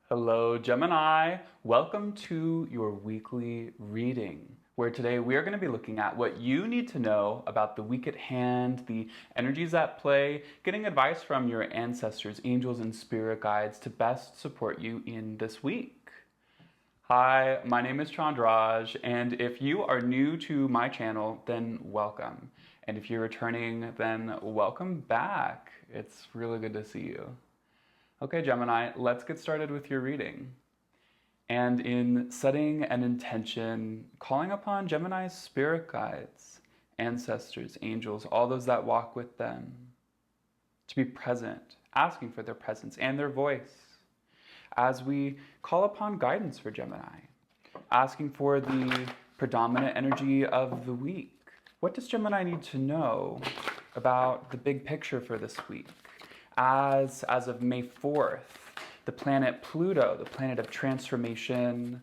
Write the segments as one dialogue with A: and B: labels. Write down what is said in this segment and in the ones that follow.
A: Hello, Gemini. Welcome to your weekly reading, where today we are going to be looking at what you need to know about the week at hand, the energies at play, getting advice from your ancestors, angels, and spirit guides to best support you in this week. Hi, my name is Chandraj, and if you are new to my channel, then welcome. And if you're returning, then welcome back. It's really good to see you. Okay, Gemini, let's get started with your reading. And in setting an intention, calling upon Gemini's spirit guides, ancestors, angels, all those that walk with them, to be present, asking for their presence and their voice as we call upon guidance for Gemini, asking for the predominant energy of the week. What does Gemini need to know about the big picture for this week? As of May 4th, the planet Pluto, the planet of transformation,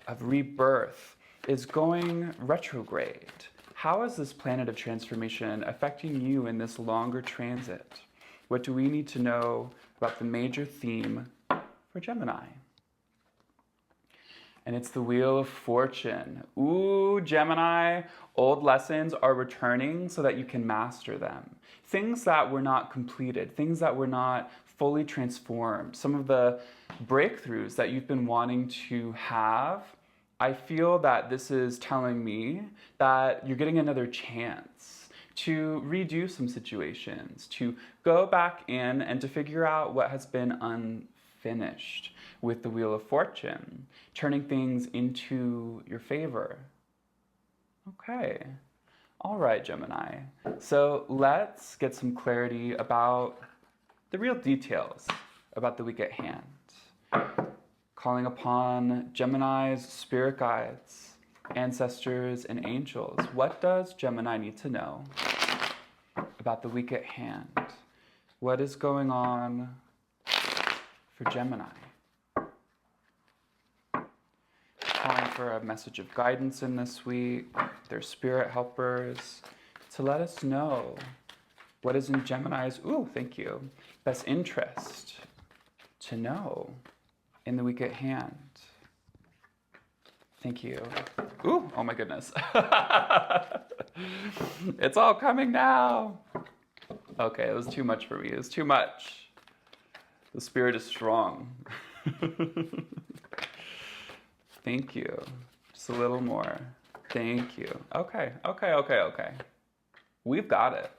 A: of rebirth, is going retrograde. How is this planet of transformation affecting you in this longer transit? What do we need to know about the major theme for Gemini? And it's the Wheel of Fortune. Ooh, Gemini, old lessons are returning so that you can master them. Things that were not completed, things that were not fully transformed, some of the breakthroughs that you've been wanting to have, I feel that this is telling me that you're getting another chance to redo some situations, to go back in and to figure out what has been unfinished with the Wheel of Fortune, turning things into your favor. Okay. All right, Gemini. So let's get some clarity about the real details about the week at hand. Calling upon Gemini's spirit guides, ancestors, and angels. What does Gemini need to know about the week at hand? What is going on for Gemini? Calling for a message of guidance in this week, their spirit helpers, to let us know what is in Gemini's, thank you, best interest to know in the week at hand. Thank you. Oh my goodness. It's all coming now. Okay, it was too much for me. It was too much. The spirit is strong. Thank you. Just a little more. Thank you. Okay. We've got it.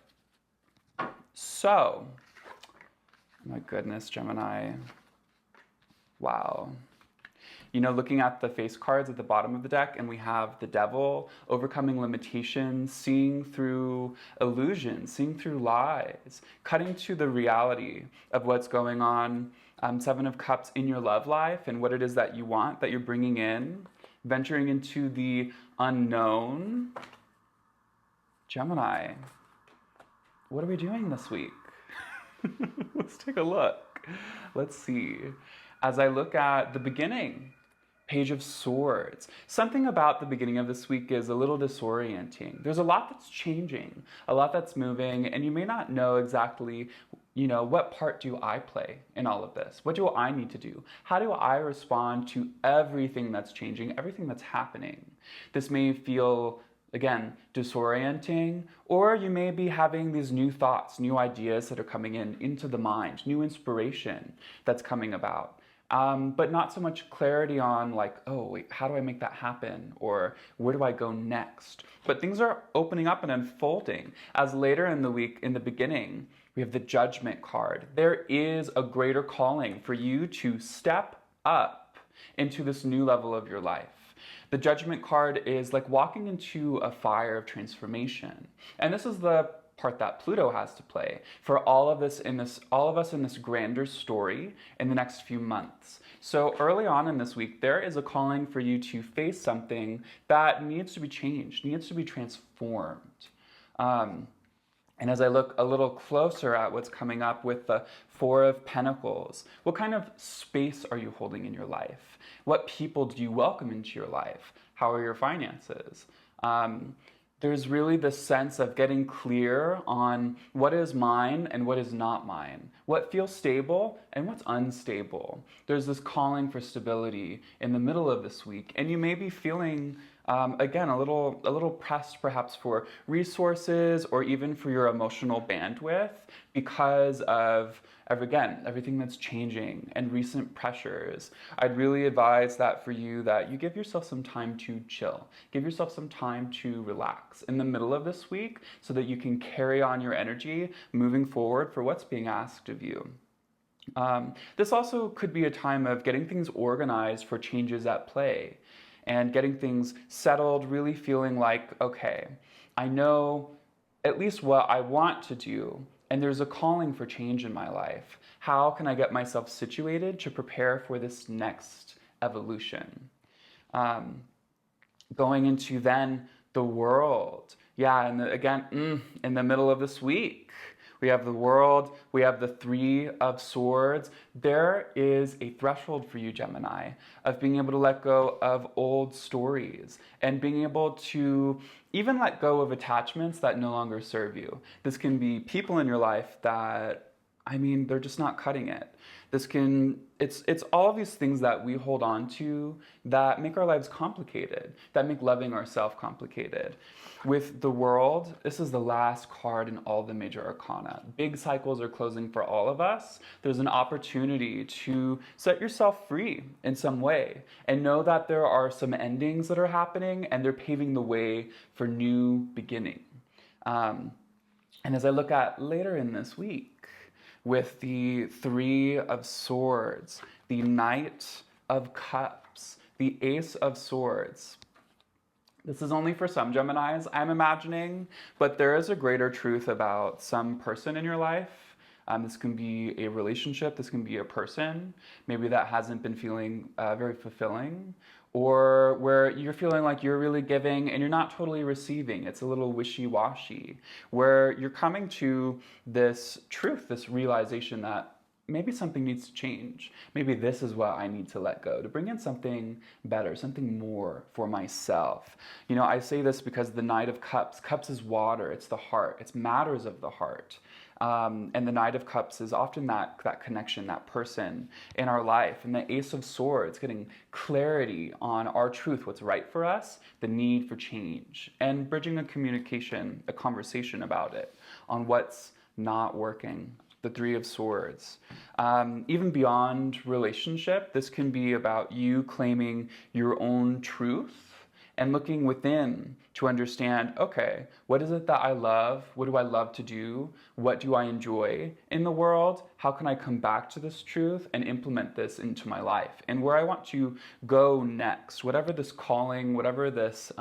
A: So, my goodness, Gemini. Wow. You know, looking at the face cards at the bottom of the deck, and we have the Devil, overcoming limitations, seeing through illusions, seeing through lies, cutting to the reality of what's going on. Seven of Cups in your love life and what it is that you want, that you're bringing in, venturing into the unknown. Gemini, what are we doing this week? Let's take a look. Let's see. As I look at the beginning, Page of Swords. Something about the beginning of this week is a little disorienting. There's a lot that's changing, a lot that's moving, and you may not know exactly, what part do I play in all of this? What do I need to do? How do I respond to everything that's changing, everything that's happening? This may feel, again, disorienting, or you may be having these new thoughts, new ideas that are coming into the mind, new inspiration that's coming about. But not so much clarity on how do I make that happen? Or where do I go next? But things are opening up and unfolding as later in the week, in the beginning, we have the Judgment card. There is a greater calling for you to step up into this new level of your life. The Judgment card is like walking into a fire of transformation. And this is the part that Pluto has to play for all of us in this grander story in the next few months. So early on in this week, there is a calling for you to face something that needs to be changed, needs to be transformed. And as I look a little closer at what's coming up with the Four of Pentacles, what kind of space are you holding in your life? What people do you welcome into your life? How are your finances? there's really this sense of getting clear on what is mine and what is not mine, what feels stable and what's unstable. There's this calling for stability in the middle of this week, and you may be feeling again a little pressed perhaps for resources or even for your emotional bandwidth because of everything that's changing and recent pressures. I'd really advise that for you that you give yourself some time to chill. Give yourself some time to relax in the middle of this week so that you can carry on your energy moving forward for what's being asked of you. This also could be a time of getting things organized for changes at play and getting things settled, really feeling like, okay, I know at least what I want to do, and there's a calling for change in my life. How can I get myself situated to prepare for this next evolution? Going into then the world. Yeah, and again, in the middle of this week, we have the world, we have the Three of Swords. There is a threshold for you, Gemini, of being able to let go of old stories and being able to even let go of attachments that no longer serve you. This can be people in your life that, they're just not cutting it. It's all of these things that we hold on to that make our lives complicated, that make loving ourselves complicated. With the world, this is the last card in all the major arcana. Big cycles are closing for all of us. There's an opportunity to set yourself free in some way and know that there are some endings that are happening and they're paving the way for new beginning. And as I look at later in this week, with the Three of Swords, the Knight of Cups, the Ace of Swords. This is only for some Geminis, I'm imagining, but there is a greater truth about some person in your life. This can be a relationship, this can be a person, maybe that hasn't been feeling very fulfilling, or where you're feeling like you're really giving and you're not totally receiving. It's a little wishy-washy, where you're coming to this truth, this realization that maybe something needs to change. Maybe this is what I need to let go to bring in something better, something more for myself. I say this because the Knight of Cups, cups is water, it's the heart, it's matters of the heart. And the Knight of Cups is often that connection, that person in our life. And the Ace of Swords, getting clarity on our truth, what's right for us, the need for change, and bridging a communication, a conversation about it, on what's not working. The Three of Swords. Even beyond relationship, this can be about you claiming your own truth and looking within to understand, okay, what is it that I love? What do I love to do? What do I enjoy in the world? How can I come back to this truth and implement this into my life? And where I want to go next, whatever this calling, whatever this,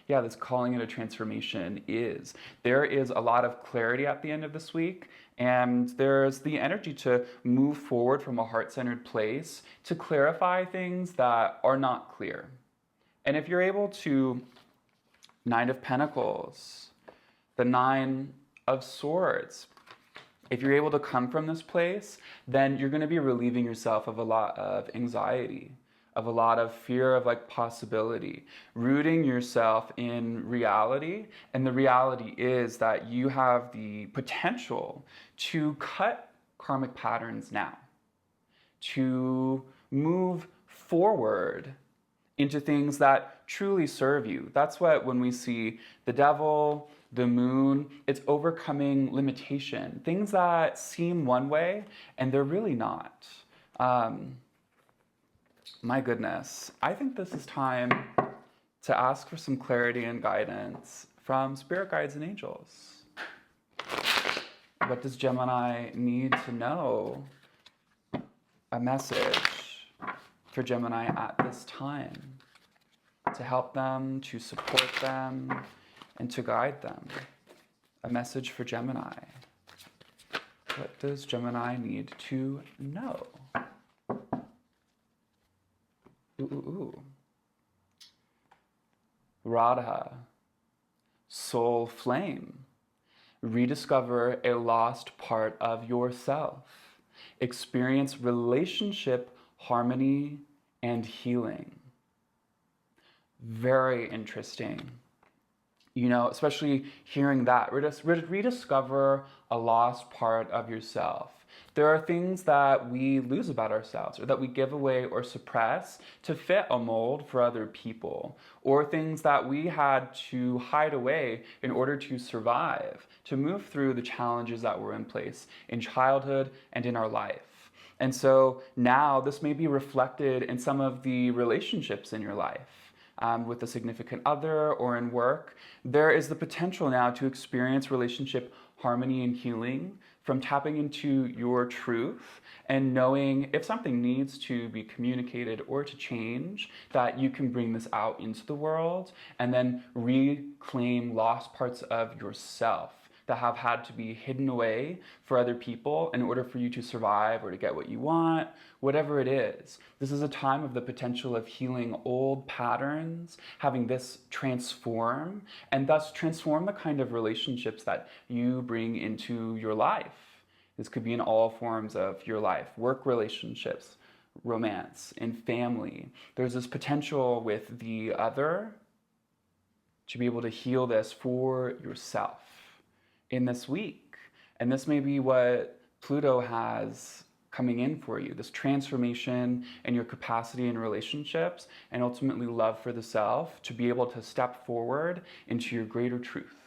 A: this calling and a transformation is, there is a lot of clarity at the end of this week. And there's the energy to move forward from a heart-centered place to clarify things that are not clear. And if you're able to, Nine of Pentacles, the Nine of Swords, if you're able to come from this place, then you're going to be relieving yourself of a lot of anxiety, of a lot of fear of possibility, rooting yourself in reality. And the reality is that you have the potential to cut karmic patterns now, to move forward into things that truly serve you. That's what, when we see the devil, the moon, it's overcoming limitation, things that seem one way and they're really not. My goodness, I think this is time to ask for some clarity and guidance from spirit guides and angels. What does Gemini need to know? A message for Gemini at this time to help them, to support them, and to guide them. A message for Gemini. What does Gemini need to know? Radha, soul flame. Rediscover a lost part of yourself. Experience relationship harmony and healing. Very interesting. You know, especially hearing that, rediscover a lost part of yourself. There are things that we lose about ourselves or that we give away or suppress to fit a mold for other people, or things that we had to hide away in order to survive, to move through the challenges that were in place in childhood and in our life. And so now this may be reflected in some of the relationships in your life. With a significant other or in work, there is the potential now to experience relationship harmony and healing from tapping into your truth and knowing if something needs to be communicated or to change, that you can bring this out into the world and then reclaim lost parts of yourself that have had to be hidden away for other people in order for you to survive or to get what you want, whatever it is. This is a time of the potential of healing old patterns, having this transform, and thus transform the kind of relationships that you bring into your life. This could be in all forms of your life, work relationships, romance, and family. There's this potential with the other to be able to heal this for yourself in this week. And this may be what Pluto has coming in for you, this transformation in your capacity in relationships and ultimately love for the self to be able to step forward into your greater truth.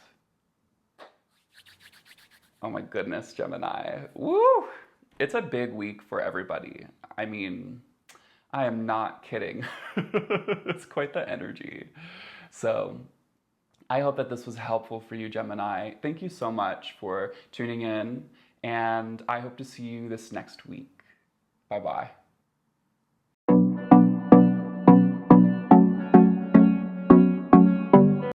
A: Oh my goodness, Gemini. Woo! It's a big week for everybody. I mean, I am not kidding. It's quite the energy. So I hope that this was helpful for you, Gemini. Thank you so much for tuning in, and I hope to see you this next week. Bye-bye.